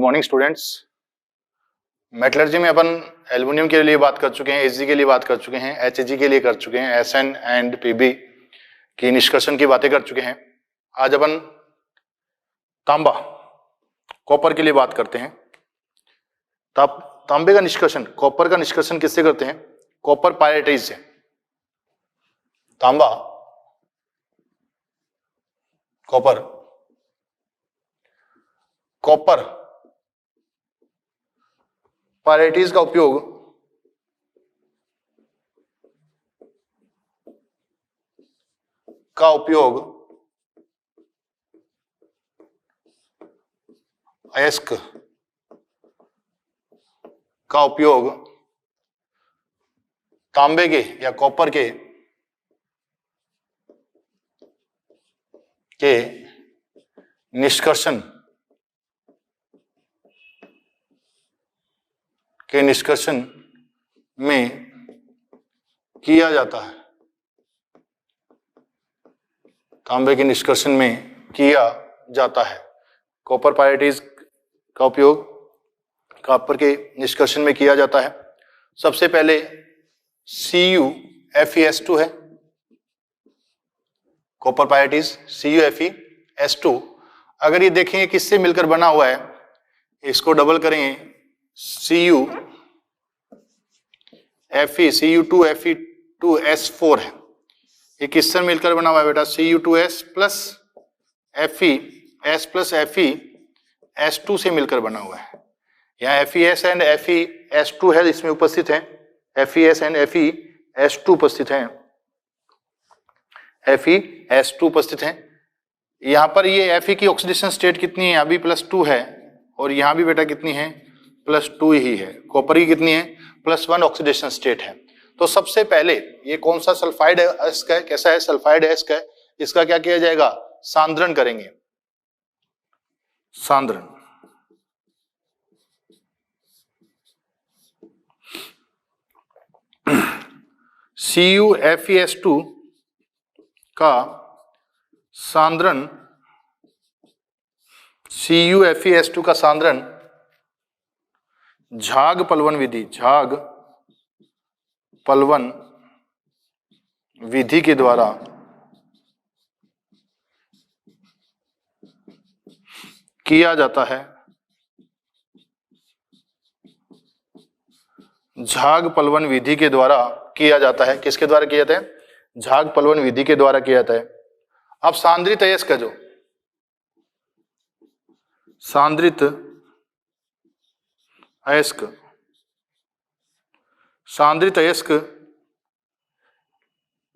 Morning students. Metallurgy में अपन aluminium के लिए बात कर चुके हैं, एचजी के लिए बात कर चुके हैं, एचजी के लिए कर चुके हैं, एसएन एंड पीबी की निष्कर्षण की बातें कर चुके हैं। आज अपन तांबा कॉपर के लिए बात करते हैं। तांबे का निष्कर्षण, कॉपर का निष्कर्षण किससे करते हैं? कॉपर पायरेटाइज से। तांबा कॉपर पायरेटाइज का उपयोग अयस्क का उपयोग तांबे के या कॉपर के निष्कर्षण में किया जाता है। तांबे के निष्कर्षण में किया जाता है। कॉपर पायरेटाइज का उपयोग कॉपर के निष्कर्षण में किया जाता है। सबसे पहले CuFeS2 है कॉपर पायरेटाइज, CuFeS2। अगर ये देखें किससे मिलकर बना हुआ है, इसको डबल करेंगे, CuF2Fe2S4 है। ये किससे मिलकर बना हुआ है बेटा? Cu2S plus Fe, S plus FeS2 से मिलकर बना हुआ है। यहाँ FeS एंड FeS2 है, इसमें उपस्थित है। FeS एंड FeS2 उपस्थित है। FeS2 उपस्थित है। यहाँ पर ये Fe की ऑक्सीडेशन स्टेट कितनी है? यहाँ भी +2 है और यहाँ भी बेटा कितनी है? +2 ही है। कॉपर की कितनी है? +1 ऑक्सीडेशन स्टेट है। तो सबसे पहले ये कौन सा सल्फाइड अयस्क है? कैसा है? सल्फाइड अयस्क है। इसका क्या किया जाएगा? सांद्रण करेंगे। सांद्रण CuFeS2 का सांद्रण, CuFeS2 का सांद्रण झाग-पलवन विधि के द्वारा किया जाता है। झाग-पलवन विधि के द्वारा किया जाता है। किसके द्वारा किया जाता है? झाग-पलवन विधि के द्वारा किया जाता है। अब सांद्रित अयस्क का सांद्रित अयस्क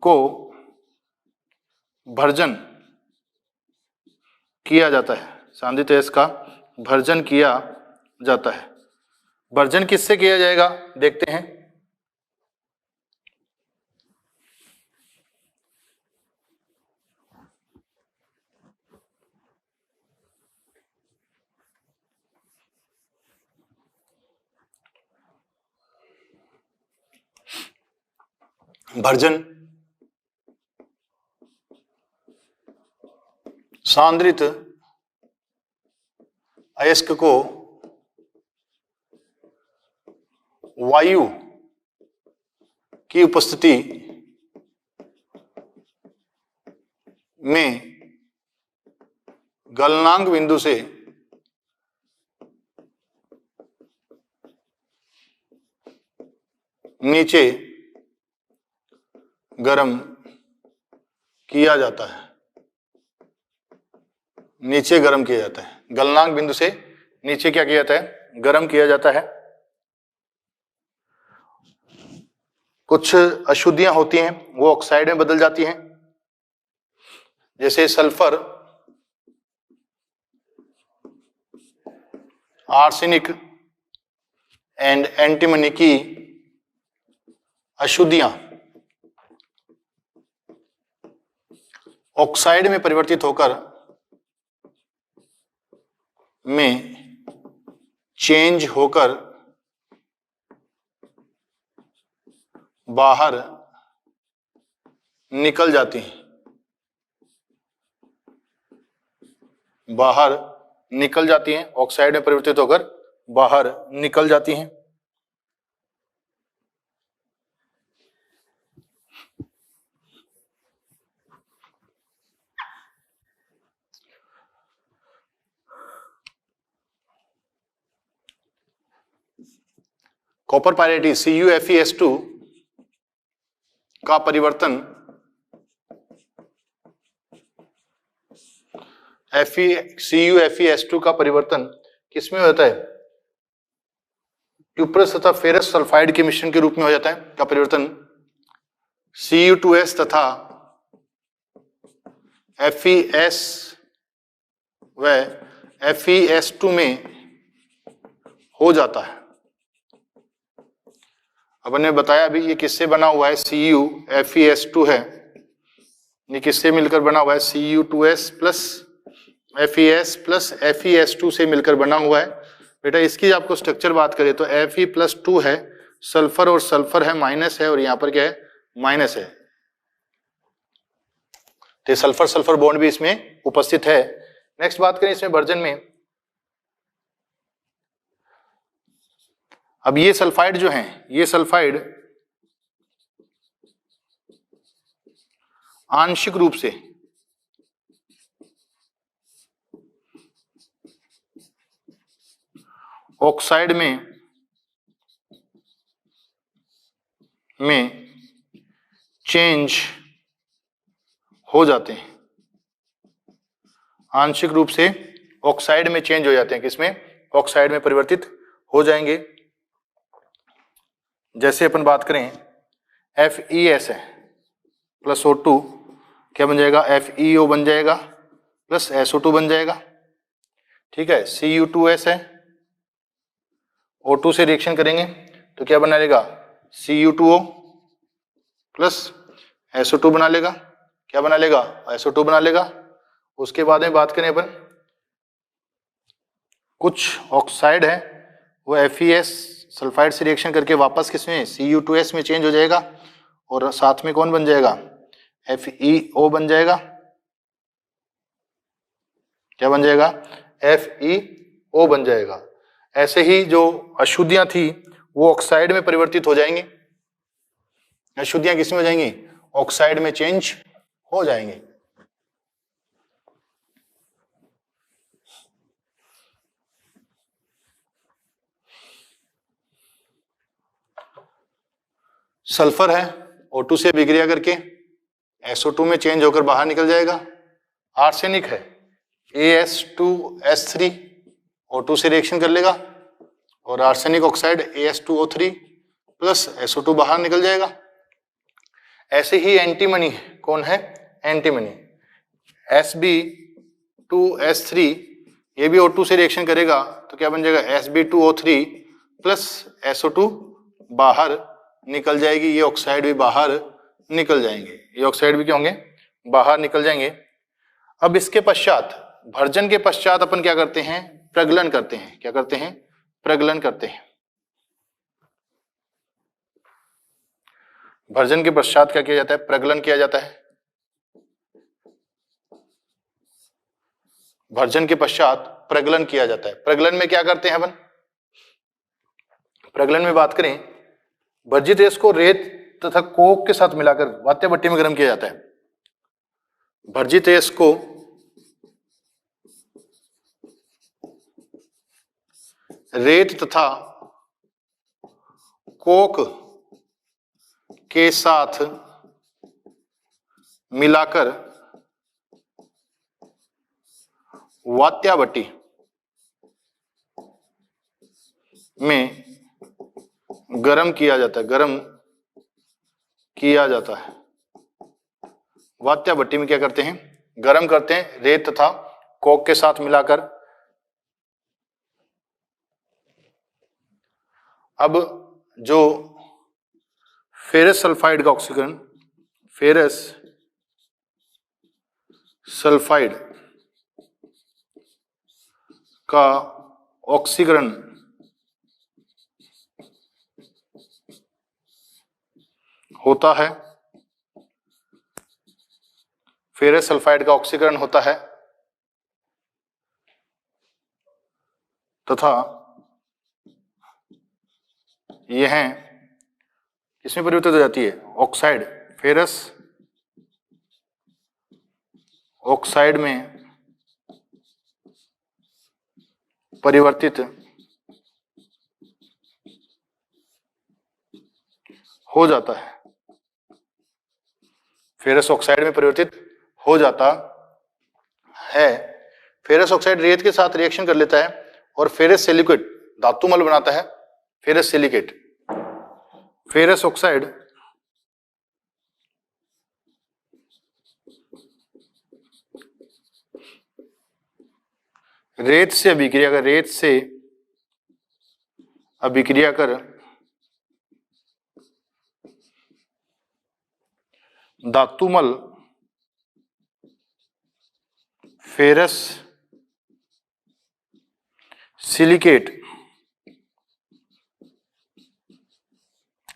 को भर्जन किया जाता है। सांद्रित अयस्क का भर्जन किया जाता है। भर्जन किससे किया जाएगा देखते हैं। भर्जन सांद्रित अयस्क को वायु की उपस्थिति में गलनांक बिंदु से नीचे गर्म किया जाता है। नीचे गर्म किया जाता है। गलनांक बिंदु से नीचे क्या किया जाता है? गर्म किया जाता है। कुछ अशुद्धियां होती हैं, वो ऑक्साइड में बदल जाती हैं। जैसे सल्फर, आर्सेनिक एंड एंटीमनी की अशुद्धियां ऑक्साइड में परिवर्तित होकर चेंज होकर बाहर निकल जाती हैं। निकल जाती हैं, ऑक्साइड में परिवर्तित होकर बाहर निकल जाती हैं। कॉपर पायरेट CuFeS2 का परिवर्तन CuFeS2 का परिवर्तन किसमें होता है? क्यूप्रस तथा फेरस सल्फाइड के मिश्रण के रूप में हो जाता है। का परिवर्तन Cu2S तथा FeS व FeS2 में हो जाता है। अब हमने बताया अभी ये किससे बना हुआ है? CuFeS2 है, ये किससे मिलकर बना हुआ है? Cu2S plus FeS plus FeS2 से मिलकर बना हुआ है। बेटा इसकी आपको स्ट्रक्चर बात करें तो Fe+2 है, सल्फर और सल्फर है माइनस है, और यहां पर क्या है? माइनस है। तो सल्फर सल्फर बॉन्ड भी इसमें उपस्थित है। नेक्स्ट बात करें इसमें वर्जन में, अब ये सल्फाइड जो हैं, ये सल्फाइड आंशिक रूप से ऑक्साइड में चेंज हो जाते हैं, आंशिक रूप से ऑक्साइड में चेंज हो जाते हैं। किसमें? ऑक्साइड में परिवर्तित हो जाएंगे। जैसे अपन बात करें FeS है प्लस O2, क्या बन जाएगा? FeO बन जाएगा प्लस SO2 बन जाएगा। ठीक है, Cu2S है, O2 से रिएक्शन करेंगे तो क्या बना लेगा? Cu2O प्लस SO2 बना लेगा। क्या बना लेगा? SO2 बना लेगा। उसके बाद में बात करें अपन, कुछ ऑक्साइड है वो FeS सल्फाइड से रिएक्शन करके वापस किसमें? Cu2S में चेंज हो जाएगा, और साथ में कौन बन जाएगा? FeO बन जाएगा। क्या बन जाएगा? FeO बन जाएगा। ऐसे ही जो अशुद्धियां थी वो ऑक्साइड में परिवर्तित हो जाएंगी। अशुद्धियां किसमें हो जाएंगी? ऑक्साइड में चेंज हो जाएंगे। सल्फर है, O2 से विक्रिया करके SO2 में चेंज होकर बाहर निकल जाएगा। आर्सेनिक है, AS2S3 O2 से रिएक्शन कर लेगा, और arsenic oxide AS2O3 plus SO2 बाहर निकल जाएगा। ऐसे ही एंटीमनी कौन है? एंटीमनी Sb2S3, ये भी O2 से रिएक्शन करेगा तो क्या बन जाएगा? Sb2O3 प्लस SO2 बाहर निकल जाएगी। ये ऑक्साइड भी बाहर निकल जाएंगे, ये ऑक्साइड भी क्या होंगे? बाहर निकल जाएंगे। अब इसके पश्चात, भर्जन के पश्चात अपन क्या करते हैं? प्रगलन करते हैं। क्या करते हैं? प्रगलन करते हैं। भर्जन के पश्चात क्या किया जाता है? प्रगलन किया जाता है। भर्जन के पश्चात प्रगलन किया जाता है। प्रगलन में क्या करते हैं अपन? प्रगलन में बात करें, वर्जित रेत को रेत तथा कोक के साथ मिलाकर वात्या भट्टी में गर्म किया जाता है। वर्जित रेत को रेत तथा कोक के साथ मिलाकर वात्या भट्टी में गरम किया जाता है। गरम किया जाता है। वात्या भट्टी में क्या करते हैं? गरम करते हैं, रेत तथा कोक के साथ मिलाकर। अब जो फेरस सल्फाइड का ऑक्सीकरण, फेरस सल्फाइड का ऑक्सीकरण होता है, फेरस सल्फाइड का ऑक्सीकरण होता है तथा यह किसमें परिवर्तित हो जाती है? ऑक्साइड, फेरस ऑक्साइड में परिवर्तित हो जाता है। फेरस ऑक्साइड में परिवर्तित हो जाता है। फेरस ऑक्साइड रेत के साथ रिएक्शन कर लेता है और फेरस सिलिकेट धातुमल बनाता है। फेरस सिलिकेट, फेरस ऑक्साइड रेत से अभिक्रिया कर, रेत से अभिक्रिया कर धातुमल फेरस सिलिकेट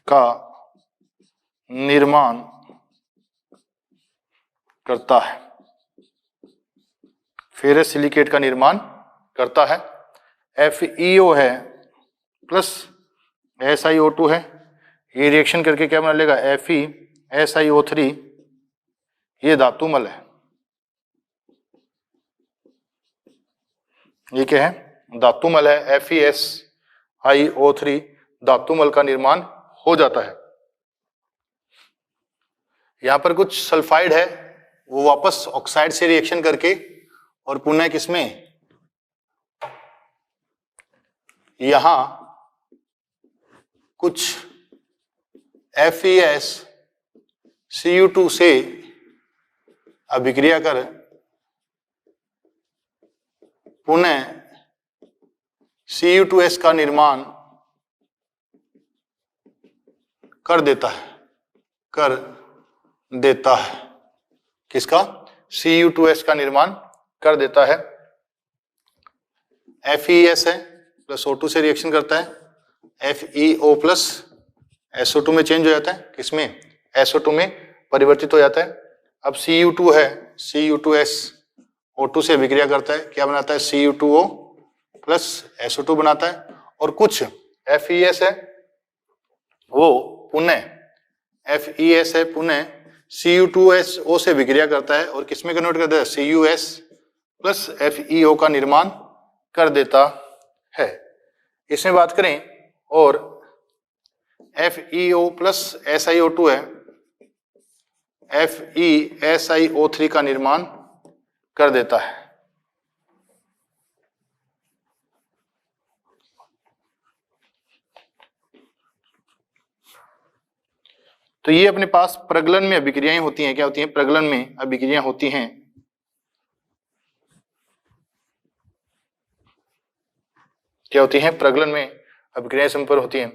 का निर्माण करता है। फेरस सिलिकेट का निर्माण करता है। FeO है प्लस SiO2 है, ये रिएक्शन करके क्या बना लेगा? FeSiO3, ये धातुमल है। ये क्या है? धातुमल है। FeSiO3 धातुमल का निर्माण हो जाता है। यहां पर कुछ सल्फाइड है, वो वापस ऑक्साइड से रिएक्शन करके और पुनः किसमें? यहां कुछ FeSCu2 से अभिक्रिया कर पुनः Cu2S का निर्माण कर देता है। किसका? Cu2S का निर्माण कर देता है। FeS है प्लस O2 से रिएक्शन करता है, FeO प्लस SO2 में चेंज हो जाता है। किसमें? SO2 में परिवर्तित हो जाता है। अब Cu2 है, Cu2S O2 से अभिक्रिया करता है, क्या बनाता है? Cu2O प्लस SO2 बनाता है। और कुछ FeS है, वो पुनः FeS है पुनः Cu2SO से अभिक्रिया करता है और किसमें कन्वर्ट करता है? Cus प्लस FeO का निर्माण कर देता है। इसमें बात करें और FeO प्लस SiO2 है, FeSiO3 का निर्माण कर देता है। तो ये अपने पास प्रगलन में अभिक्रियाएं होती हैं। क्या होती हैं? प्रगलन में अभिक्रियाएं होती हैं। क्या होती हैं? प्रगलन में अभिक्रियाएं संपन्न होती हैं।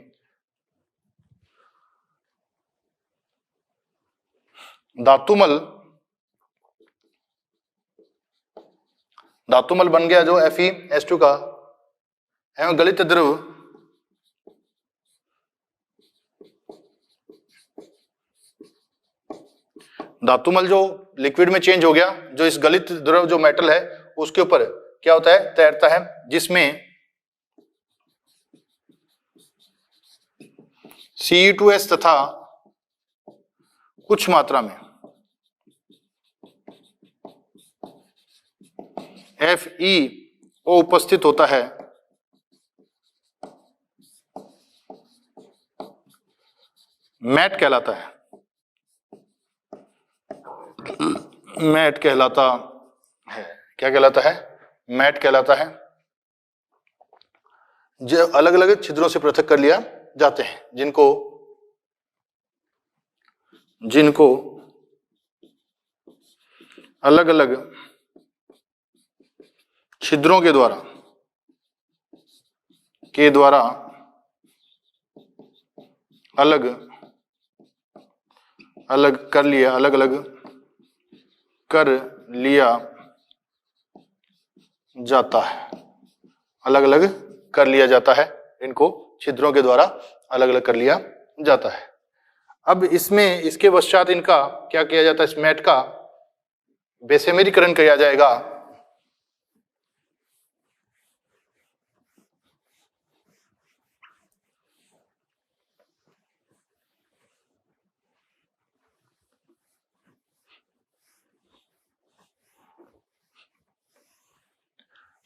धातुमल बन गया जो FeS2 का एवं गलित द्रव धातुमल जो लिक्विड में चेंज हो गया, जो इस गलित द्रव जो मेटल है उसके ऊपर क्या होता है? तैरता है, जिसमें Cu2S तथा कुछ मात्रा में FeO उपस्थित होता है। मैट कहलाता है। मैट कहलाता है। क्या कहलाता है? मैट कहलाता है। जो अलग अलग छिद्रों से पृथक कर लिया जाते हैं, जिनको अलग अलग छिद्रों के द्वारा अलग अलग कर लिया जाता है। अलग अलग कर लिया जाता है, इनको छिद्रों के द्वारा अलग अलग कर लिया जाता है। अब इसमें इसके पश्चात इनका क्या किया जाता है? इस मैट का बेसेमेरीकरण किया जाएगा।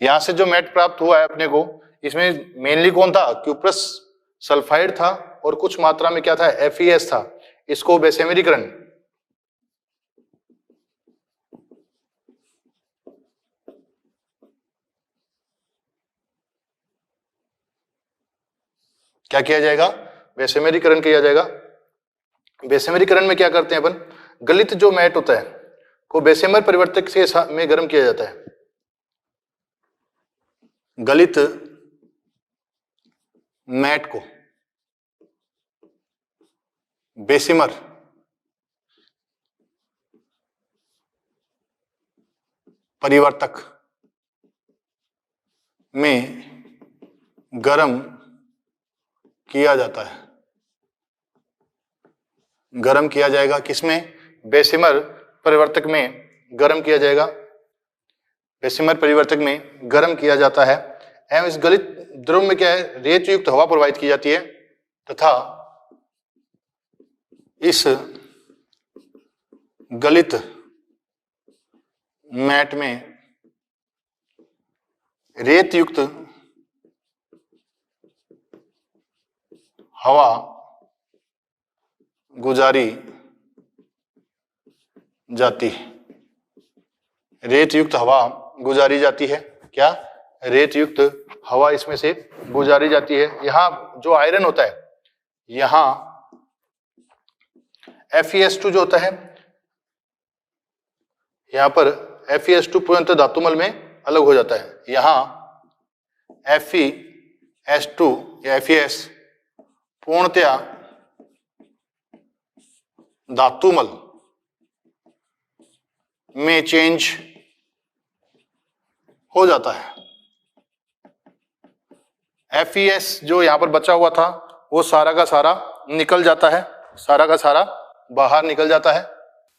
यहां से जो मेट प्राप्त हुआ है अपने को, इसमें मेनली कौन था, क्यूप्रस सल्फाइड था और कुछ मात्रा में क्या था, FeS था। इसको बेसेमेरीकरण क्या किया जाएगा, बेसेमेरीकरण किया जाएगा। बेसेमेरीकरण में क्या करते हैं अपन, गलित जो मैट होता है को बेसेमर परिवर्तक से में गर्म किया जाता है। गलित मैट को बेसिमर परिवर्तक में गर्म किया जाता है। गर्म किया जाएगा किसमें, बेसिमर परिवर्तक में गर्म किया जाएगा, बेसिमर परिवर्तक में गर्म किया जाता है। एवं इस गलित द्रव में क्या है, रेत युक्त हवा प्रवाहित की जाती है तथा इस गलित मैट में रेत युक्त हवा गुजारी जाती है। रेत युक्त हवा गुजारी जाती है, क्या, रेत युक्त हवा इसमें से गुजारी जाती है। यहां जो आयरन होता है, यहां FeS2 जो होता है, यहां पर FeS2 पूर्णतः धातुमल में अलग हो जाता है। यहां FeS2 या FeS पूर्णतया धातुमल में चेंज हो जाता है। FeS जो यहां पर बचा हुआ था वो सारा का सारा निकल जाता है, सारा का सारा बाहर निकल जाता है।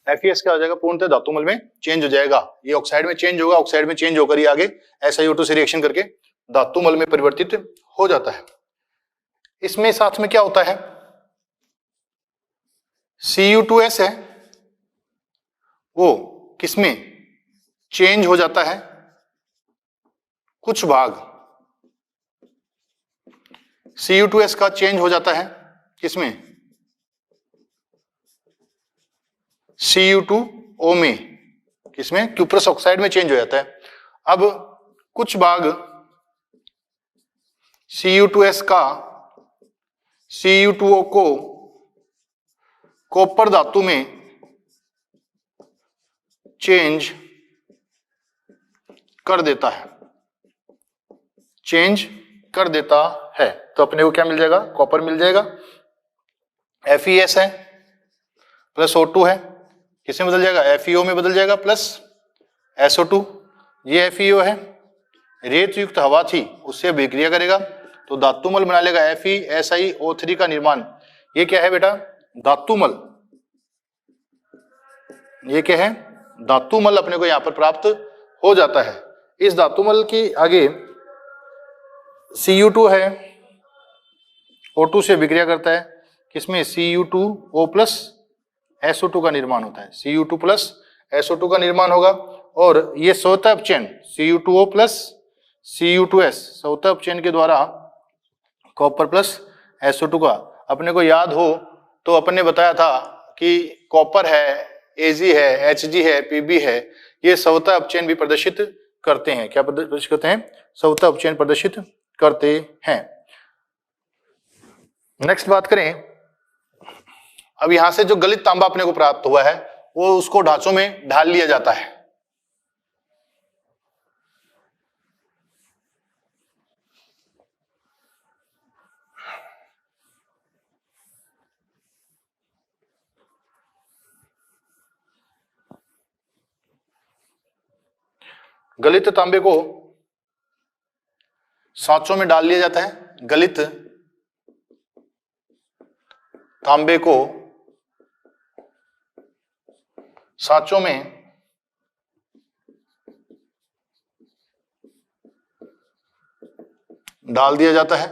FeS क्या हो जाएगा, पूर्णतः धातुमल में चेंज हो जाएगा। ये ऑक्साइड में चेंज होगा, ऑक्साइड में चेंज होकर ही आगे SiO2 से रिएक्शन करके धातुमल में परिवर्तित हो जाता है। इसमें साथ में क्या होता है, Cu2S है, वो किसमें चेंज हो जाता है, कुछ भाग Cu2S का चेंज हो जाता है किसमें, Cu2O में, किसमें, क्यूप्रस ऑक्साइड में चेंज हो जाता है। अब कुछ भाग Cu2S का Cu2O को कॉपर धातु में चेंज कर देता है, चेंज कर देता है। तो अपने को क्या मिल जाएगा, कॉपर मिल जाएगा। FeS है प्लस O2 है, किसमें बदल जाएगा, FeO में बदल जाएगा प्लस SO2। ये FeO है, रेत युक्त हवा थी उससे अभिक्रिया करेगा तो धातुमल बना लेगा FeSiO3 का निर्माण। ये क्या है बेटा, धातुमल। ये क्या है, धातुमल अपने को यहां पर प्राप्त हो जाता है। इस धातुमल की आगे Cu2 है, O2 से विक्रिया करता है, किसमें, Cu2O प्लस SO2 का निर्माण होता है। Cu2 प्लस SO2 का निर्माण होगा और ये स्वतः अपचयन Cu2O प्लस Cu2S स्वतः अपचयन के द्वारा कॉपर प्लस SO2 का, अपने को याद हो तो अपन ने बताया था कि कॉपर है, Ag है, Hg है, Pb है, ये स्वतः अपचयन भी प्रदर्शित करते हैं। क्या प्रदर्शित करते हैं, स्वतः अपचयन प्रदर्शित करते हैं। नेक्स्ट बात करें, अब यहां से जो गलित तांबा अपने को प्राप्त हुआ है वो उसको ढांचों में ढाल लिया जाता है। गलित तांबे को सांचों में डाल लिया जाता है। गलित तांबे को सांचों में डाल दिया जाता है।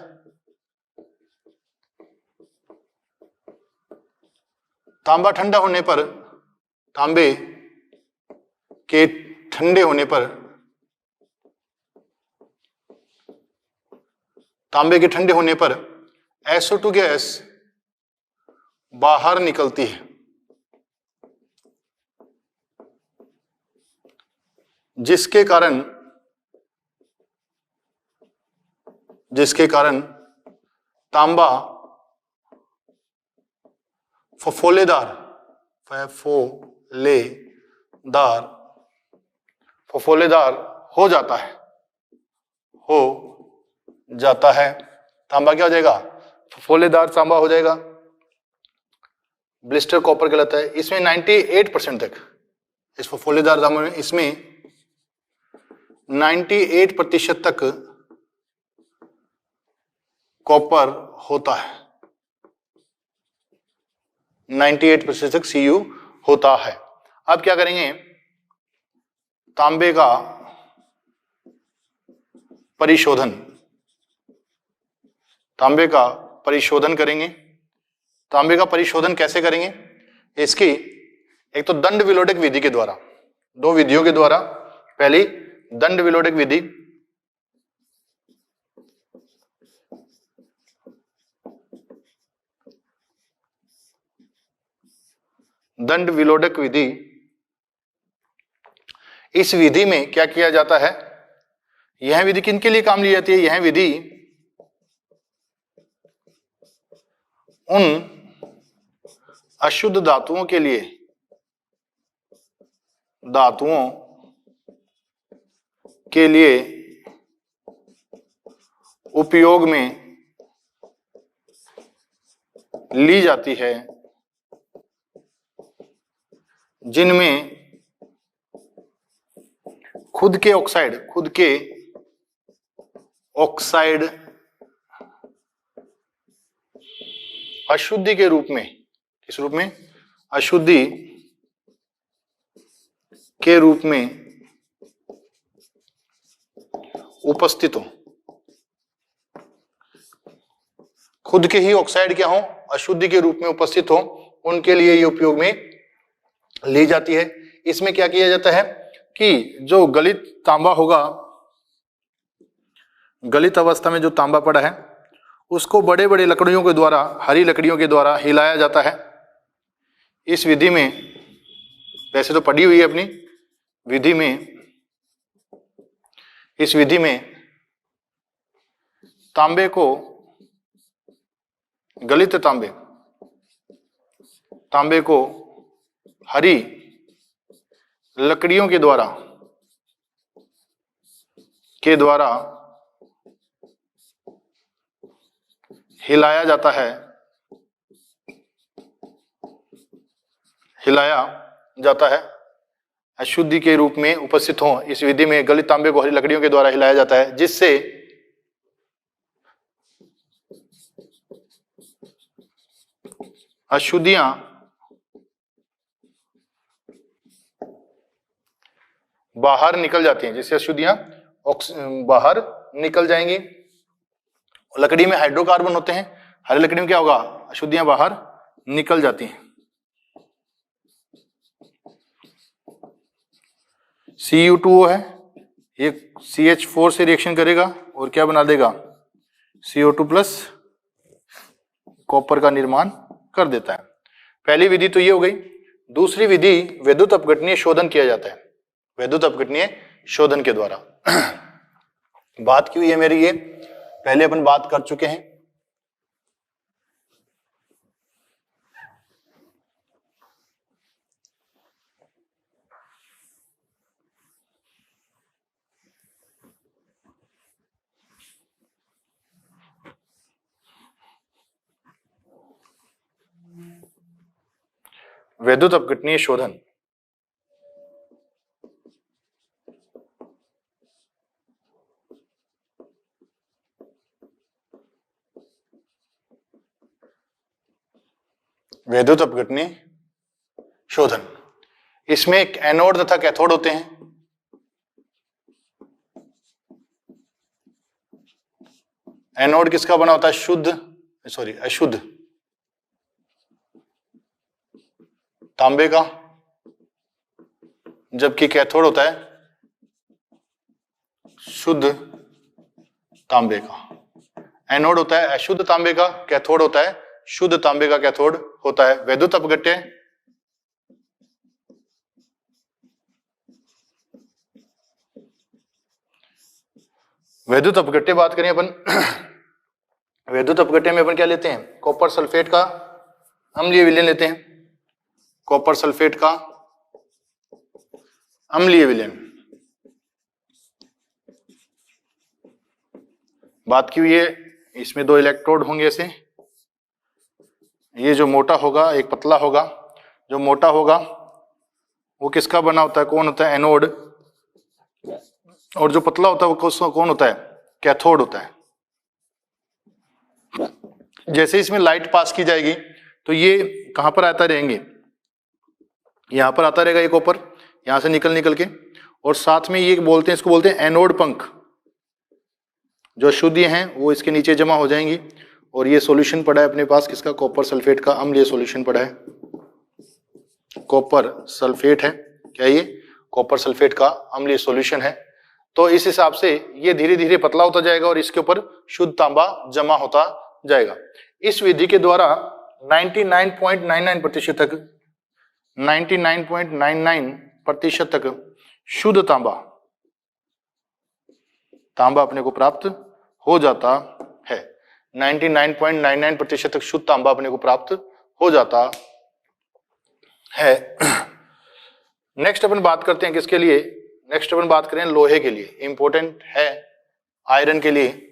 तांबा ठंडा होने पर, तांबे के ठंडे होने पर तांबे के ठंडे होने पर SO2 गैस बाहर निकलती है, जिसके कारण तांबा फफोलेदार हो जाता है। तांबा क्या हो जाएगा? फफोलेदार तांबा हो जाएगा, ब्लिस्टर कॉपर कहलाता है। इसमें 98% तक, इस फफोलेदार तांबे में इसमें 98% तक कॉपर होता है, 98% तक Cu होता है। अब क्या करेंगे? तांबे का परिशोधन करेंगे। तांबे का परिशोधन कैसे करेंगे? इसकी एक तो दंड विलोडक विधि के द्वारा, दो विधियों के द्वारा। पहली दंड विलोडक विधि, दंड विलोडक विधि। इस विधि में क्या किया जाता है? यह विधि किनके लिए काम ली जाती है? यह विधि उन अशुद्ध धातुओं के लिए उपयोग में ली जाती है जिनमें खुद के ऑक्साइड अशुद्धि के रूप में, किस रूप में? अशुद्धि के रूप में उपस्थित हो। खुद के ही ऑक्साइड क्या हो? अशुद्धि के रूप में उपस्थित हो, उनके लिए ये उपयोग में ली जाती है। इसमें क्या किया जाता है कि जो गलित तांबा होगा, गलित अवस्था में जो तांबा पड़ा है, उसको बड़े बड़े लकड़ियों के द्वारा, हरी लकड़ियों के द्वारा हिलाया जाता है। इस विधि में, वैसे तो पड़ी हुई है अपनी विधि में, इस विधि में तांबे को, गलित तांबे को हरी लकड़ियों के द्वारा हिलाया जाता है, अशुद्धि के रूप में उपस्थित हो। इस विधि में गलित तांबे को हरी लकड़ियों के द्वारा हिलाया जाता है, जिससे अशुद्धियां बाहर निकल जाती हैं, जिससे अशुद्धियां बाहर निकल जाएंगी। लकड़ी में हाइड्रोकार्बन होते हैं, हरी लकड़ी में क्या होगा? अशुद्धियां बाहर निकल जाती हैं। Cu2O है, ये CH4 से रिएक्शन करेगा और क्या बना देगा? CO2 प्लस कॉपर का निर्माण कर देता है। पहली विधि तो ये हो गई। दूसरी विधि विद्युत अपघटनीय शोधन किया जाता है, विद्युत अपघटनीय शोधन के द्वारा। बात क्यों है मेरी, ये पहले अपन बात कर चुके हैं। विद्युत अपघटनीय शोधन, विद्युत अपघटनीय शोधन, इसमें एक एनोड तथा कैथोड होते हैं। एनोड किसका बना होता है? अशुद्ध तांबे का, जबकि कैथोड होता है शुद्ध तांबे का। एनोड होता है अशुद्ध तांबे का, कैथोड होता है शुद्ध तांबे का कैथोड होता है। वैद्युत अपघट्य, वैद्युत अपघट्य बात करें अपन वैद्युत अपघट्य में अपन क्या लेते हैं, कॉपर सल्फेट का अम्लीय विलयन लेते हैं, कॉपर सल्फेट का अम्लीय विलयन। बात की हुई है, इसमें 2 इलेक्ट्रोड होंगे ऐसे, ये जो मोटा होगा एक पतला होगा, जो मोटा होगा वो किसका बना होता है, कौन होता है, एनोड, और जो पतला होता है वो कौन होता है, कैथोड होता है। जैसे इसमें लाइट पास की जाएगी तो ये कहां पर आता रहेंगे, यहां पर आता रहेगा ये कॉपर, यहां से निकल के, और साथ में ये बोलते हैं, इसको बोलते हैं एनोड पंख, जो अशुद्ध हैं वो इसके नीचे जमा हो जाएंगी। और ये सॉल्यूशन पड़ा है अपने पास किसका, कॉपर सल्फेट का अम्लीय सॉल्यूशन पड़ा है, कॉपर सल्फेट है, क्या ये कॉपर सल्फेट का अम्लीय सॉल्यूशन है। तो इस हिसाब से ये धीरे धीरे पतला होता जाएगा और इसके ऊपर शुद्ध तांबा जमा होता जाएगा। इस विधि के द्वारा 99.99% तक 99.99% तक शुद्ध तांबा अपने को प्राप्त हो जाता है। 99.99% तक शुद्ध तांबा अपने को प्राप्त हो जाता है। नेक्स्ट अपन बात करते हैं किसके लिए, नेक्स्ट अपन बात करें लोहे के लिए, इंपॉर्टेंट है आयरन के लिए।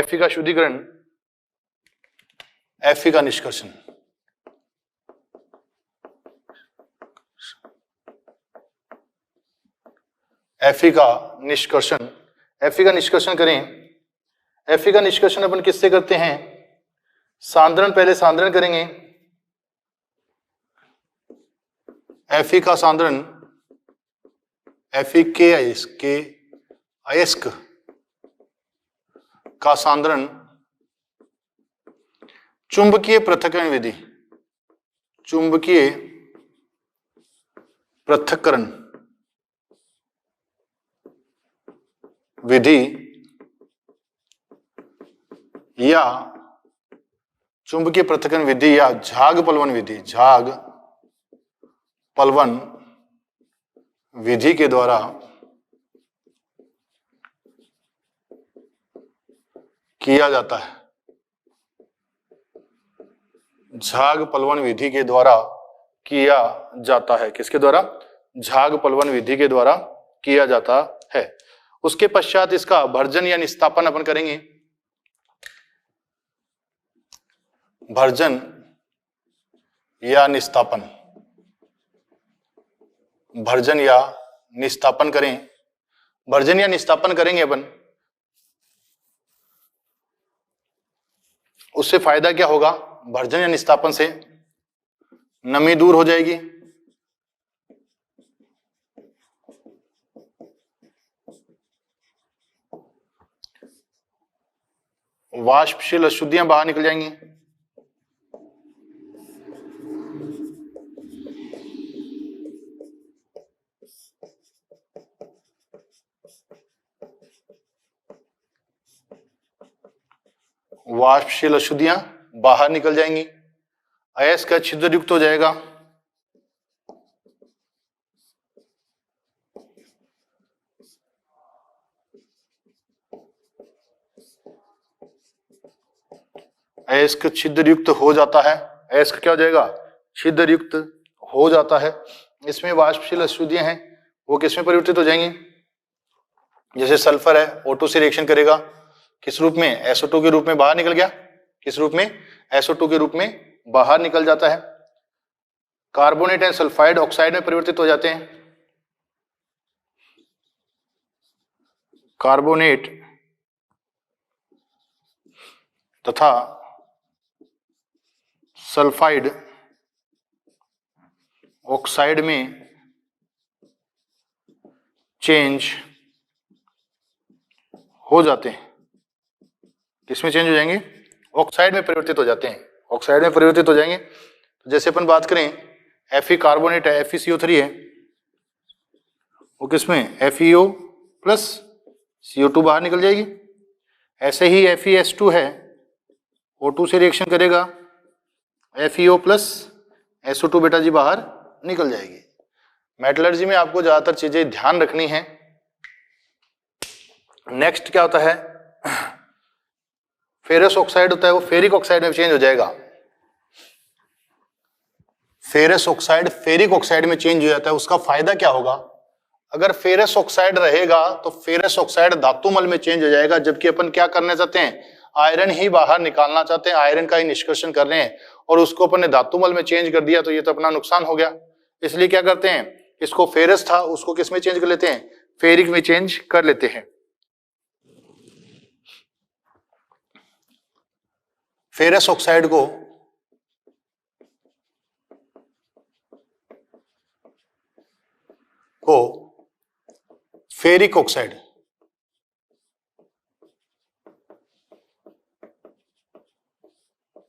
Fe का शुद्धिकरण, Fe का निष्कर्षण, Fe का निष्कर्षण, Fe का निष्कर्षण करें। Fe का निष्कर्षण अपन किससे करते हैं, सांद्रण, पहले सांद्रण करेंगे। Fe का सांद्रण, Fe के अयस्क का सांद्रण चुंबकीय पृथक्करण विधि, चुंबकीय पृथक्करण विधि या चुंबकीय पृथक्करण विधि या झाग पलवन विधि, झाग पलवन विधि के द्वारा किया जाता है। झाग पलवन विधि के द्वारा किया जाता है, किसके द्वारा, झाग पलवन विधि के द्वारा किया जाता है। उसके पश्चात इसका भर्जन या निस्तापन अपन करेंगे। भर्जन या निस्तापन, भर्जन या निस्तापन करें, भर्जन या निस्तापन करेंगे अपन। उससे फायदा क्या होगा, भर्जन या निस्तापन से नमी दूर हो जाएगी, वाष्पशील अशुद्धियां बाहर निकल जाएंगी, वाष्पशील अशुद्धियां बाहर निकल जाएंगी, अयस्क का छिद्र युक्त हो जाएगा, अयस्क छिद्र युक्त हो जाता है, अयस्क क्या हो जाएगा, छिद्र युक्त हो जाता है। इसमें वाष्पशील अशुद्धियां हैं वो किसमें परिवर्तित हो जाएंगी, जैसे सल्फर है O2 से रिएक्शन करेगा, किस रूप में, SO2 के रूप में बाहर निकल गया, किस रूप में, SO2 के रूप में बाहर निकल जाता है। कार्बोनेट एंड सल्फाइड ऑक्साइड में परिवर्तित हो जाते हैं, कार्बोनेट तथा सल्फाइड ऑक्साइड में चेंज हो जाते हैं। किसमें चेंज हो जाएंगे, ऑक्साइड में परिवर्तित हो जाते हैं, ऑक्साइड में परिवर्तित हो जाएंगे। तो जैसे अपन बात करें Fe कार्बोनेट है, FeCO3 है, वो किसमें FeO प्लस CO2 बाहर निकल जाएगी। ऐसे ही FeS2 है, O2 से रिएक्शन करेगा, FeO प्लस SO2 बेटा जी बाहर निकल जाएगी। मेटलर्जी में आपको ज्यादातर चीजें ध्यान रखनी है। नेक्स्ट क्या होता है, फेरस ऑक्साइड होता है, वो फेरिक ऑक्साइड में चेंज हो जाएगा। फेरस ऑक्साइड फेरिक ऑक्साइड में चेंज हो जाता है। उसका फायदा क्या होगा, अगर फेरस ऑक्साइड रहेगा तो फेरस ऑक्साइड धातुमल में चेंज हो जाएगा, जबकि अपन क्या करना चाहते हैं, आयरन ही बाहर निकालना चाहते हैं, आयरन का ही निष्कर्षण कर रहे हैं, और उसको अपन ने धातुमल में चेंज कर दिया तो ये तो अपना नुकसान हो गया। इसलिए क्या करते हैं, इसको फेरस था उसको किस में चेंज कर लेते हैं, फेरिक में चेंज कर लेते हैं। फेरस ऑक्साइड को फेरिक ऑक्साइड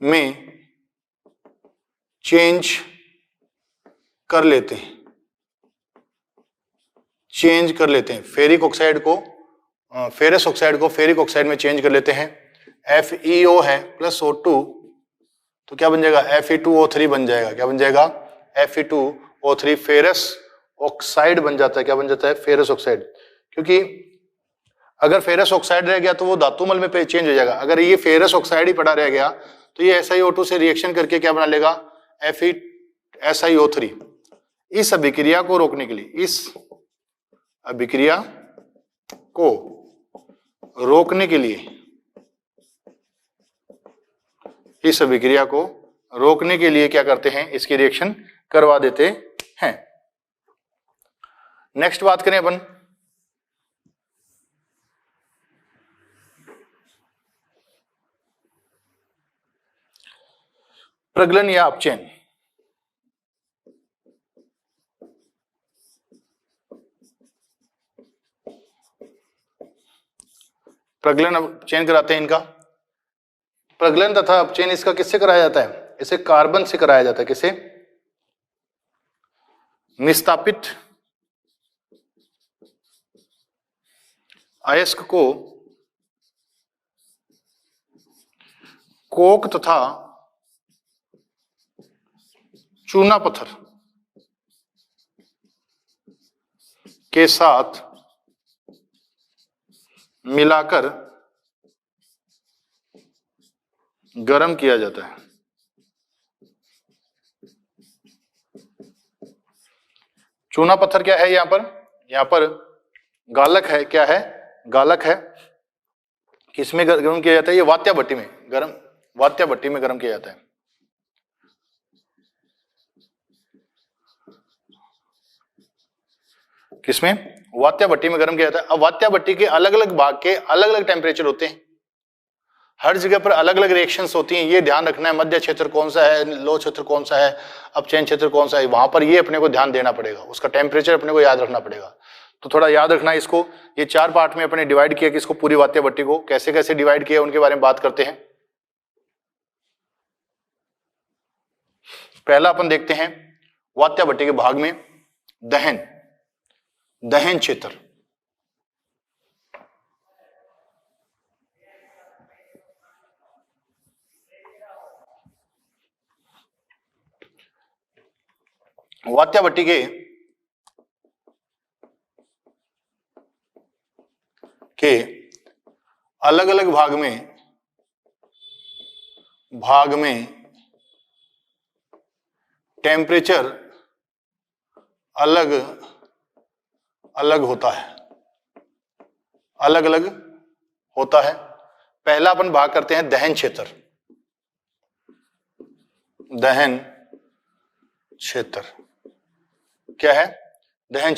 में चेंज कर लेते हैं, फेरिक ऑक्साइड को फेरस ऑक्साइड को फेरिक ऑक्साइड में चेंज कर लेते हैं। FeO है प्लस O2 तो क्या बन जाएगा, Fe2O3 बन जाएगा। क्या बन जाएगा, Fe2O3 फेरस ऑक्साइड बन जाता है। क्या बन जाता है, फेरस ऑक्साइड। क्योंकि अगर फेरस ऑक्साइड रह गया तो वो धातुमल में चेंज हो जाएगा। अगर ये फेरस ऑक्साइड ही पड़ा रह गया तो ये SiO2 से रिएक्शन करके क्या बना लेगा, SiO3। इस अभिक्रिया को रोकने के लिए, इस अभिक्रिया को रोकने के लिए, इस अभिक्रिया को रोकने के लिए क्या करते हैं, इसकी रिएक्शन करवा देते हैं। नेक्स्ट बात करें अपन प्रगलन या अपचयन। प्रगलन अपचयन कराते हैं इनका। प्रगलन तथा अपचयन इसका किससे कराया जाता है, इसे कार्बन से कराया जाता है। किसे, निस्तापित अयस्क को कोक तथा चूना पत्थर के साथ मिलाकर गर्म किया जाता है। चूना पत्थर क्या है, यहां पर गालक है। क्या है, गालक है। किसमें गर्म किया जाता है, ये वात्या भट्टी में गर्म किया जाता है। किसमें, वात्या भट्टी में गर्म किया जाता है। अब वात्या भट्टी के अलग अलग भाग के अलग अलग टेम्परेचर होते हैं, हर जगह पर अलग अलग रिएक्शंस होती हैं। ये ध्यान रखना है, मध्य क्षेत्र कौन सा है, लो क्षेत्र कौन सा है, अपचयन क्षेत्र कौन सा है, वहां पर ये अपने को ध्यान देना पड़ेगा, उसका टेम्परेचर अपने को याद रखना पड़ेगा। तो थोड़ा याद रखना है इसको। ये 4 पार्ट में अपने डिवाइड किया कि इसको पूरी वात्या भट्टी को कैसे कैसे डिवाइड किया उनके बारे में बात करते हैं। पहला अपन देखते हैं वात्या भट्टी के भाग में दहन क्षेत्र। वात्या भट्टी के अलग अलग भाग में टेम्परेचर अलग अलग होता है। पहला अपन भाग करते हैं दहन क्षेत्र। क्या है, दहन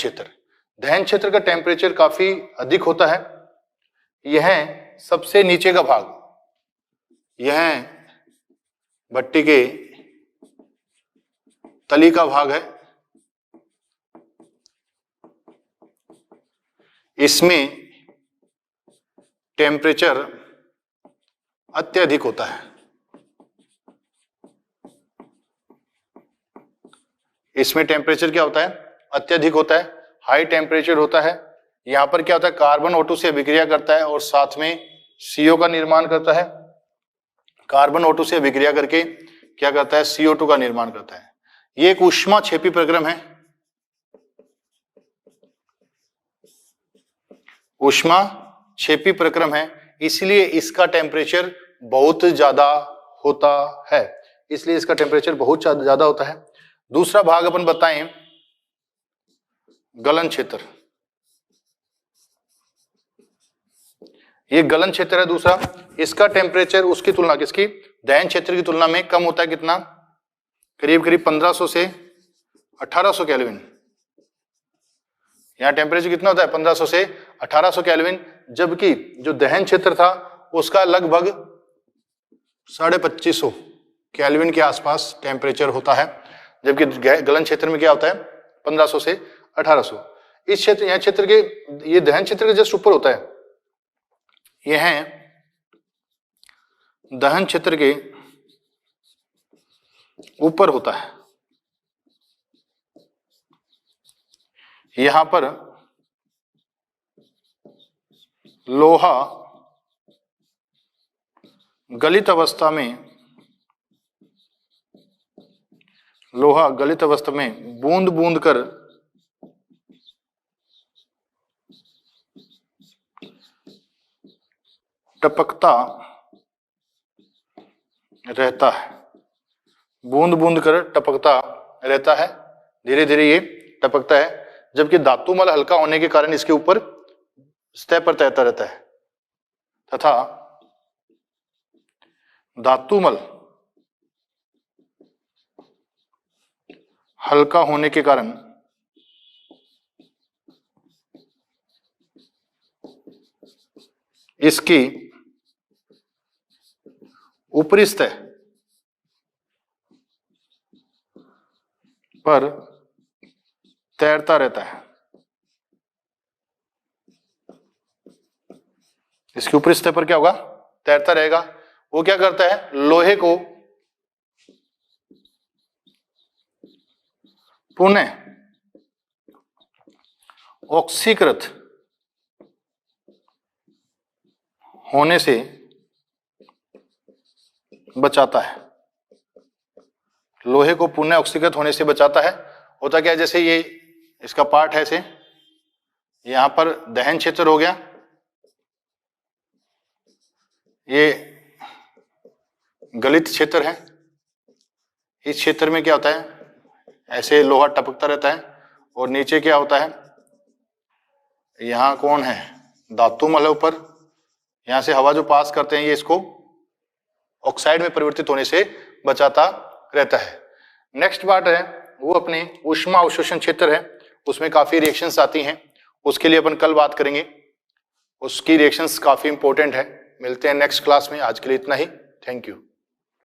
क्षेत्र का टेम्परेचर काफी अधिक होता है। यह सबसे नीचे का भाग, यह भट्टी के तली का भाग है। इसमें टेम्परेचर अत्यधिक होता है। इसमें टेम्परेचर क्या होता है, अत्यधिक होता है, हाई टेम्परेचर होता है। यहाँ पर क्या होता है, कार्बन O2 से अभिक्रिया करता है और साथ में CO का निर्माण करता है। कार्बन O2 से अभिक्रिया करके क्या करता है, CO2 का निर्माण करता है। ये एक ऊष्माक्षेपी प्रक्रम है, ऊष्माक्षेपी प्रक्रम है, इसलिए इसका टेम्परेचर बहुत ज्यादा होता है, इसलिए इसका टेम्परेचर बहुत ज्यादा होता है। दूसरा भाग अपन बताएं, गलन क्षेत्र। ये गलन क्षेत्र है दूसरा, इसका टेम्परेचर उसकी तुलना, किसकी, दहन क्षेत्र की तुलना में कम होता है। कितना, करीब करीब 1500 से 1800 केल्विन। यहाँ टेम्परेचर कितना होता है, 1500 से 1800 केल्विन, जबकि जो दहन क्षेत्र था उसका लगभग 2550 केल्विन के आसपास टेम्परेचर होता है, जबकि गलन क्षेत्र में क्या होता है, 1500 से 1800। इस क्षेत्र, यहाँ क्षेत्र के, ये दहन क्षेत्र के जस्ट ऊपर होता है, ये है दहन क्षेत्र के ऊपर होता है। यहां पर लोहा गलित अवस्था में, लोहा गलित अवस्था में बूंद बूंद कर टपकता रहता है, बूंद बूंद कर टपकता रहता है, धीरे धीरे ये टपकता है, जबकि धातुमल हल्का होने के कारण इसके ऊपर सतह पर तैरता रहता है, तथा धातुमल हल्का होने के कारण इसकी ऊपरी सतह पर तैरता रहता है। इसकी ऊपरी सतह पर क्या होगा, तैरता रहेगा। वो क्या करता है, लोहे को पुनः ऑक्सीकृत होने से बचाता है, लोहे को पुनः ऑक्सीकृत होने से बचाता है। होता क्या है, जैसे ये इसका पार्ट है, ऐसे यहां पर दहन क्षेत्र हो गया, ये गलित क्षेत्र है, इस क्षेत्र में क्या होता है, ऐसे लोहा टपकता रहता है, और नीचे क्या होता है, यहां कौन है, धातुमल है ऊपर, यहां से हवा जो पास करते हैं ये इसको ऑक्साइड में परिवर्तित होने से बचाता रहता है। नेक्स्ट पार्ट है वो अपने ऊष्मा अवशोषण क्षेत्र है, उसमें काफी रिएक्शंस आती हैं, उसके लिए अपन कल बात करेंगे, उसकी रिएक्शंस काफी इंपॉर्टेंट है। मिलते हैं नेक्स्ट क्लास में, आज के लिए इतना ही, थैंक यू।